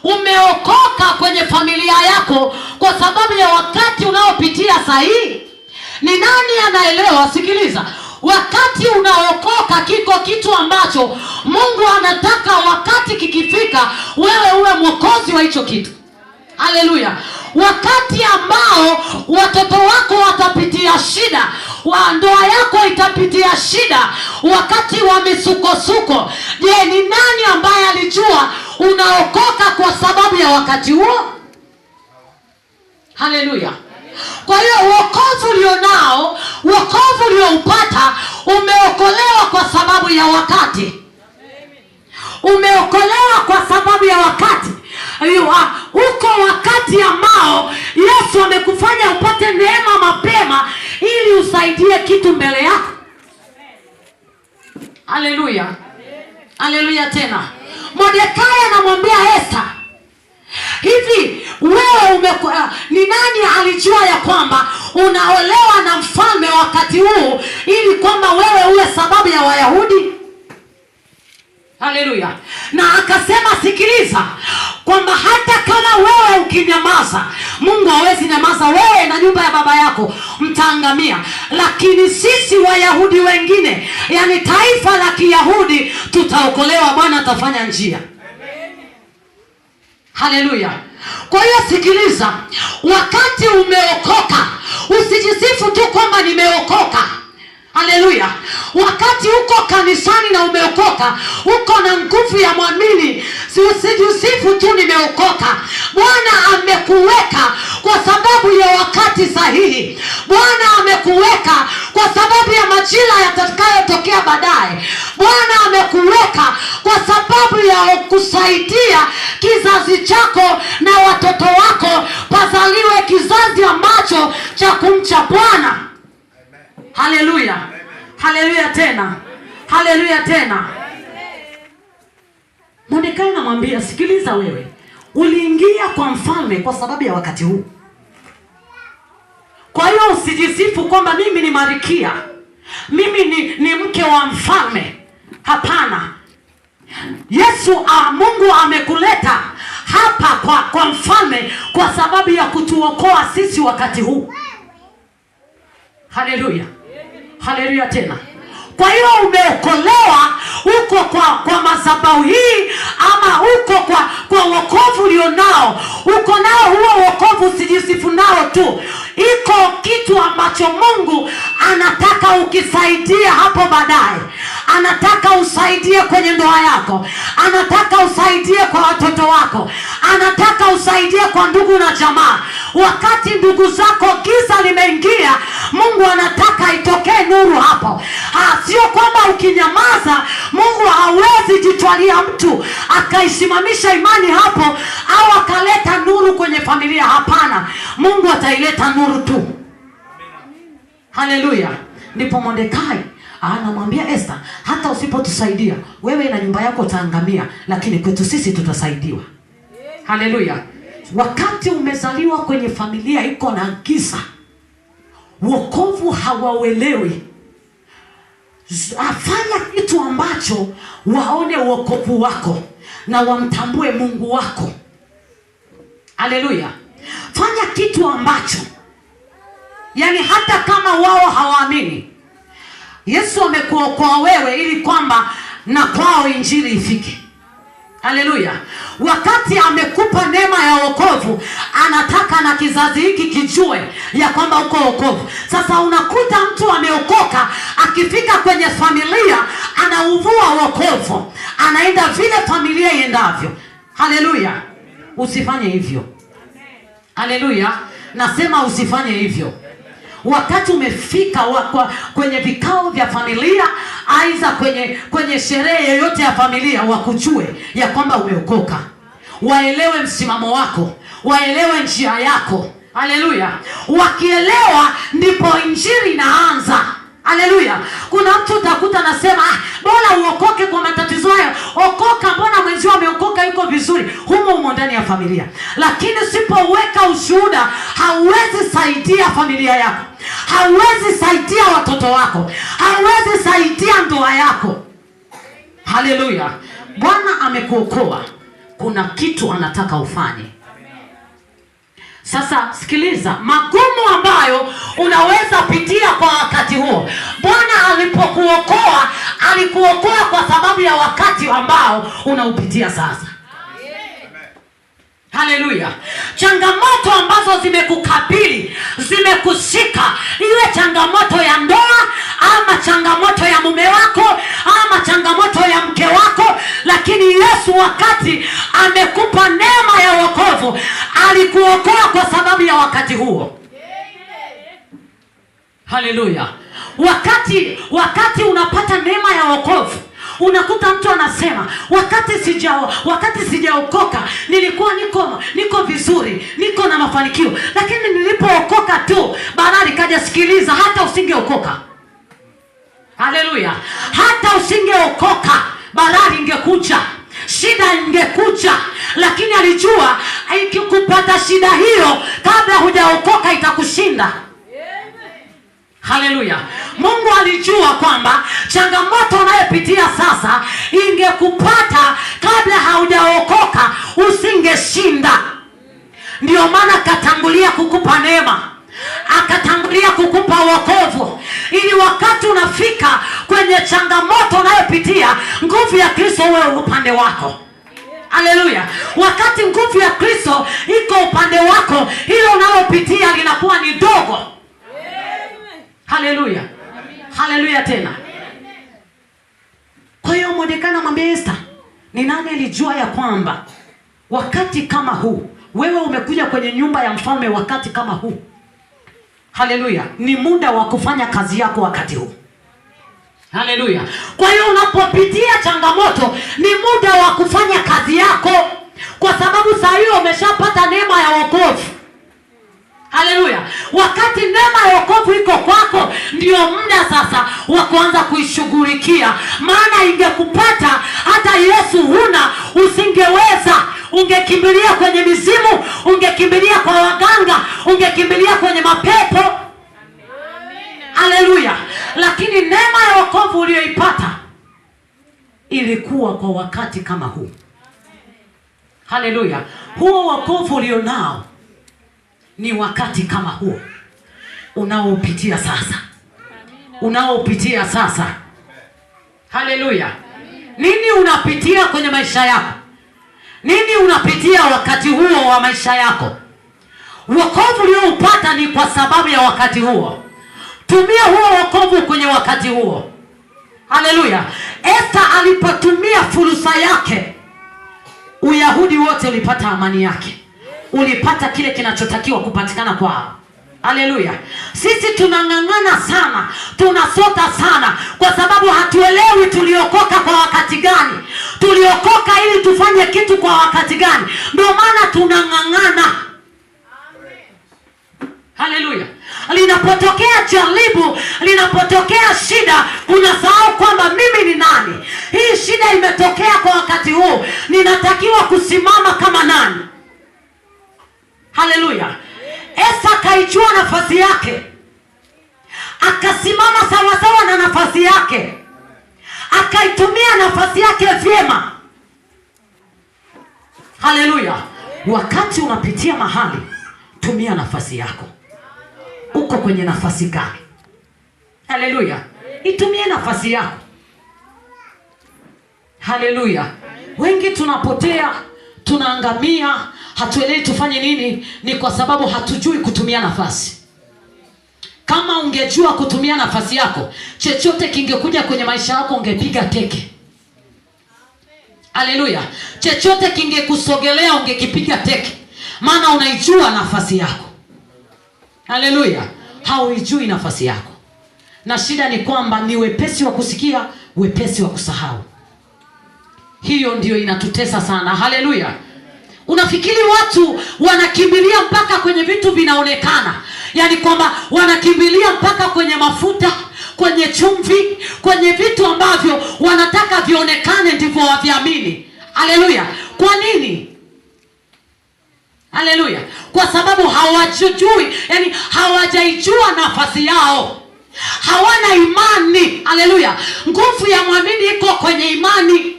umeokoka kwenye familia yako kwa sababu ya wakati unaopitia sahihi? Ni nani anaelewa? Sikiliza, wakati unaokoka kiko kitu ambacho Mungu anataka wakati kikifika wewe uwe mwokozi wa hicho kitu. Haleluya. Wakati ambao watoto wako watapitia shida, ndoa yako itapitia shida, wakati wa misukosuko, je, ni nani ambaye alijua unaokoka kwa sababu ya wakati huo? Haleluya. Kwa hiyo wokovu ulionao, wokovu ulioupata, umeokolewa kwa sababu ya wakati. Umeokolewa kwa sababu ya wakati. Uko wakati ambao Yesu amekufanya upate neema mapema ili usaidie kitu mbele yako. Haleluya. Haleluya tena. Mordekai anamwambia Esta, hivi wewe ni nani alijua ya kwamba unaolewa na mfalme wakati huu ili kwamba wewe uwe sababu ya Wayahudi? Haleluya. Na akasema, sikiliza, kwamba hata kama wewe ukinyamaza, Mungu hawezi nyamaza. Wewe na nyumba ya baba yako mtaangamia, lakini sisi Wayahudi wengine, yani taifa la Kiyahudi, tutaokolewa. Bwana atafanya njia. Haleluya. Kwa hiyo sikiliza, wakati umeokoka, usijisifu tu kwamba nimeokoka. Haleluya. Wakati uko kanisani na umeokoka, uko na nguvu ya mwamini, usijisifu tu nimeokoka. Bwana amekuweka kwa sababu ya wakati sahihi. Bwana amekuweka kwa sababu ya majira yatakayotokea baadaye. Bwana amekuweka kwa sababu ya kusaidia kizazi chako na watoto wako pazaliwe kizazi ambacho cha kumcha Bwana. Haleluya. Haleluya tena. Haleluya tena. Mordekai anamwambia, sikiliza, wewe uliingia kwa mfalme kwa sababu ya wakati huu. Kwa hiyo usijisifu kwamba mimi ni malkia, mimi ni mke wa mfalme. Hapana. Mungu amekuleta hapa kwa mfalme kwa sababu ya kutuokoa sisi wakati huu. Haleluya. Haleluya tena. Kwa hiyo umeokolewa uko kwa madhabahu hii, ama uko kwa wokovu ulionao. Uko nao huo wokovu, usijisifu nao tu. Iko kitu ambacho Mungu anataka ukisaidia hapo baadaye. Anataka usaidie kwenye ndoa yako, anataka usaidie kwa watoto wako, anataka usaidie kwa ndugu na jamaa. Wakati ndugu zako giza limeingia, Mungu anataka itokee nuru hapo. Sio kwamba ukinyamaza Mungu hawezi jitwalia mtu akaisimamisha imani hapo au akaleta nuru kwenye familia. Hapana, Mungu ataileta nuru tu. Haleluya. Ndipo Mordekai anamwambia Esta, hata usipotusaidia wewe na nyumba yako utaangamia, lakini kwetu sisi tutasaidiwa. Haleluya. Wakati umezaliwa kwenye familia iko na giza, wokovu hawauelewi, afanya kitu ambacho waone wokovu wako na wamtambue Mungu wako. Haleluya. Fanya kitu ambacho, yani hata kama wao hawaamini, Yesu amekuokoa wewe ili kwamba na kwao injili ifike. Haleluya. Wakati amekupa neema ya wokovu, anataka na kizazi hiki kijue ya kwamba uko wokovu. Sasa unakuta mtu ameokoka, akifika kwenye familia anauvua wokovu, anaenda vile familia iendavyo. Haleluya. Usifanye hivyo. Haleluya. Nasema usifanye hivyo. Wakati umefika kwenye vikao vya familia, aidha kwenye sherehe yoyote ya familia, wakujue ya kwamba umeokoka. Waelewe msimamo wako, waelewe njia yako. Haleluya. Wakielewa ndipo injili inaanza. Haleluya. Kuna mtu utakuta nasema, bora uokoke kwa matatizo hayo. Okoka, mbona mwenzio ameokoka yuko vizuri? Humo ndani ya familia. Lakini usipoweka ushuhuda, hauwezi saidia familia yako, hauwezi saidia watoto wako, hauwezi saidia ndoa yako. Haleluya. Bwana amekuokoa kuna kitu anataka ufanye. Sasa sikiliza, magumu ambayo unaweza pitia kwa wakati huo. Bwana alipokuokoa, alikuokoa kwa sababu ya wakati ambao unaupitia sasa. Haleluya. Changamoto ambazo zimekukabili, zimekushika, iwe changamoto ya ndoa ama changamoto ya mume wako ama changamoto ya mke wako, lakini Yesu wakati amekupa neema ya wokovu, alikuokoa kwa sababu ya wakati huo. Haleluya. Wakati unapata neema ya wokovu, unakuta mtu anasema wakati sijaokoka nilikuwa niko vizuri, niko na mafanikio, lakini nilipookoka tu baraka ikaja. Sikiliza, hata usingeokoka. Haleluya. Hata usingeokoka baraka ingekuja, shida ingekuja, lakini alijua ikikupata shida hiyo kabla hujaokoka itakushinda. Haleluya. Mungu alijua kwamba changamoto unayopitia sasa ingekupata kabla haujaokoka, usingeshinda. Ndio maana akatangulia kukupa neema, akatangulia kukupa wokovu, ili wakati unafika kwenye changamoto unayopitia, nguvu ya Kristo wewe upande wako. Haleluya. Wakati nguvu ya Kristo iko upande wako, hilo unalopitia linakuwa ni dogo. Haleluya. Haleluya tena. Kwa hiyo Mordekai anamwambia Esther, ni nani alijua ya kwamba wakati kama huu wewe umekuja kwenye nyumba ya mfalme wakati kama huu? Haleluya. Ni muda wa kufanya kazi yako wakati huu. Haleluya. Kwa hiyo unapopitia changamoto ni muda wa kufanya kazi yako, kwa sababu saa hiyo umeshapata neema ya wokovu. Haleluya. Wakati neema ya wokovu iko kwako, ndio muda sasa wa kuanza kuishughulikia. Maana ingekupata hata Yesu huna, usingeweza. Ungekimbilia kwenye mizimu, ungekimbilia kwa waganga, ungekimbilia kwenye mapepo. Haleluya. Lakini neema ya wokovu uliyoipata ilikuwa kwa wakati kama huu. Haleluya. Huo wokovu ulionao ni wakati kama huo unaopitia sasa, unaopitia sasa. Haleluya. Nini unapitia kwenye maisha yako? Nini unapitia wakati huo wa maisha yako? Wokovu ulioupata ni kwa sababu ya wakati huo. Tumia huo wokovu kwenye wakati huo. Haleluya. Esther alipotumia fursa yake, Uyahudi wote ulipata amani yake, ulipata kile kinachotakiwa kupatikana kwao. Haleluya. Sisi tunang'ang'ana sana, tunasota sana, kwa sababu hatuelewi tuliokoka kwa wakati gani, tuliokoka ili tufanye kitu kwa wakati gani. Ndio maana tunang'ang'ana. Haleluya. Linapotokea jaribu, linapotokea shida, unasahau kwamba mimi ni nani. Hii shida imetokea kwa wakati huu, ninatakiwa kusimama kama nani. Haleluya. Esther akaijua nafasi yake, akasimama sawasawa na nafasi yake, akaitumia nafasi yake vyema. Haleluya. Wakati unapitia mahali, tumia nafasi yako. Uko kwenye nafasi gani? Haleluya. Itumie nafasi yako. Haleluya. Wengi tunapotea, tunaangamia, hatuelewi tufanye nini, ni kwa sababu hatujui kutumia nafasi. Kama ungejua kutumia nafasi yako, chochote kingekuja kwenye maisha yako ungepiga teke. Haleluya. Chochote kingekusogelea ungekipiga teke, maana unaijua nafasi yako. Haleluya. Hauijui nafasi yako, na shida ni kwamba ni wepesi wa kusikia, wepesi wa kusahau. Hiyo ndio inatutesa sana. Haleluya. Unafikiri watu wanakimbilia mpaka kwenye vitu vinaonekana, yaani kwamba wanakimbilia mpaka kwenye mafuta, kwenye chumvi, kwenye vitu ambavyo wanataka vionekane ndivyo waviamini. Haleluya. Kwa nini? Haleluya. Kwa sababu hawajui, yani hawajaijua nafasi yao, hawana imani. Haleluya. Nguvu ya mwamini iko kwenye imani.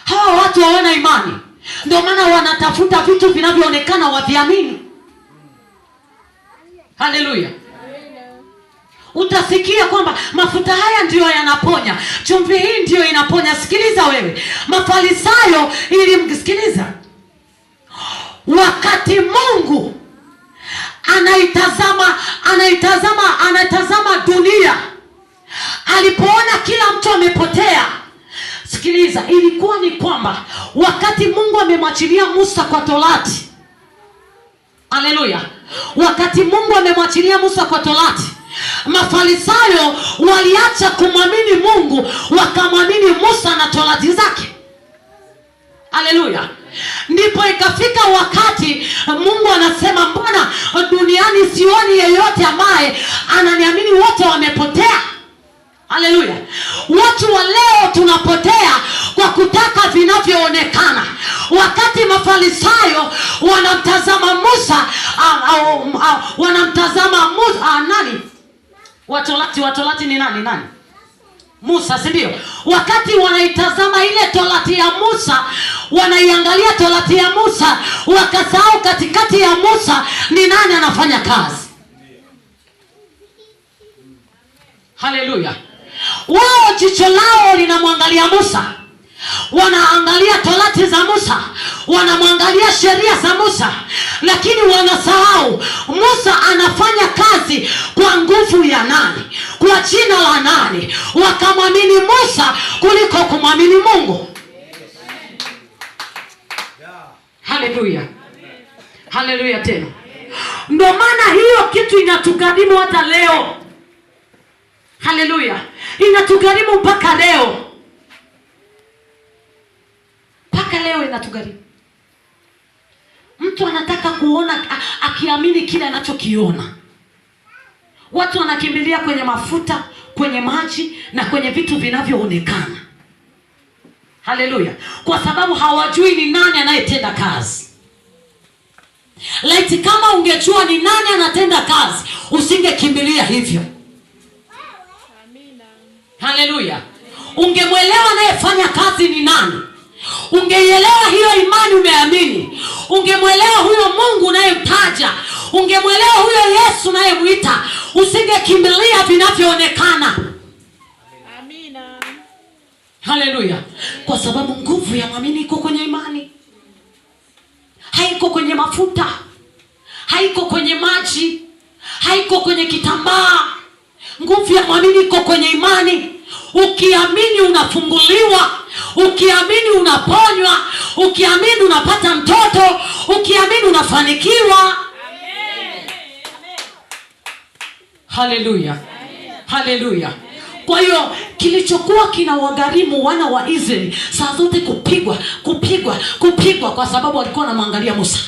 Hawa watu hawana imani. Ndio maana wanatafuta vitu vinavyoonekana waviamini. Haleluya. Utasikia kwamba mafuta haya ndiyo yanaponya, chumvi hii ndiyo inaponya. Sikiliza wewe, Mafarisayo ilimsikiliza. Wakati Mungu anaitazama dunia, alipoona kila mtu amepotea. Sikiliza, ilikuwa ni kwamba wakati Mungu amemwachilia Musa kwa Torati. Haleluya. Wakati Mungu amemwachilia Musa kwa Torati, Mafarisayo waliacha kumwamini Mungu, wakamwamini Musa na Torati zake. Haleluya. Ndipo ikafika wakati Mungu anasema, mbona duniani sioni yeyote ambaye ananiamini, wote wamepotea. Haleluya. Watu wa leo tunapotea kwa kutaka vinavyoonekana. Wakati Mafarisayo wanamtazama Musa, wanamtazama Musa, nani? Watorati ni nani? Musa, si ndio? Wakati wanaitazama ile Torati ya Musa, wanaiangalia Torati ya Musa, wakasahau katikati ya Musa ni nani anafanya kazi. Haleluya. Wao jicho lao linamwangalia Musa, wanaangalia Torati za Musa, wanamwangalia sheria za Musa, lakini wanasahau Musa anafanya kazi kwa nguvu ya nani, kwa jina la nani. Wakamwamini Musa kuliko kumwamini Mungu. Haleluya. Haleluya tena. Ndio maana hiyo kitu inatugharimu hata leo. Haleluya. Inatugharimu mpaka leo. Mpaka leo inatugharimu. Mtu anataka kuona, akiamini kile anachokiona. Watu wanakimbilia kwenye mafuta, kwenye maji na kwenye vitu vinavyoonekana. Haleluya. Kwa sababu hawajui ni nani anayetenda kazi. Laiti kama ungejua ni nani anatenda kazi, usingekimbilia hivyo. Haleluya. Ungemwelewa anayefanya kazi ni nani. Ungeielewa hiyo imani umeamini. Ungemwelewa huyo Mungu unayemtaja. Ungemwelewa huyo Yesu unayemwita. Usingekimbilia vinavyoonekana. Amina. Haleluya. Kwa sababu nguvu ya mwamini iko kwenye imani. Haiko kwenye mafuta. Haiko kwenye maji. Haiko kwenye kitambaa. Nguvu ya mwamini iko kwenye imani. Ukiamini unafunguliwa. Ukiamini unaponywa. Ukiamini unapata mtoto. Ukiamini unafanikiwa. Amen. Haleluya. Haleluya. Kwa hiyo kilichokuwa kinawagharimu wana wa Israeli saa zote kupigwa kwa sababu walikuwa wanamwangalia Musa.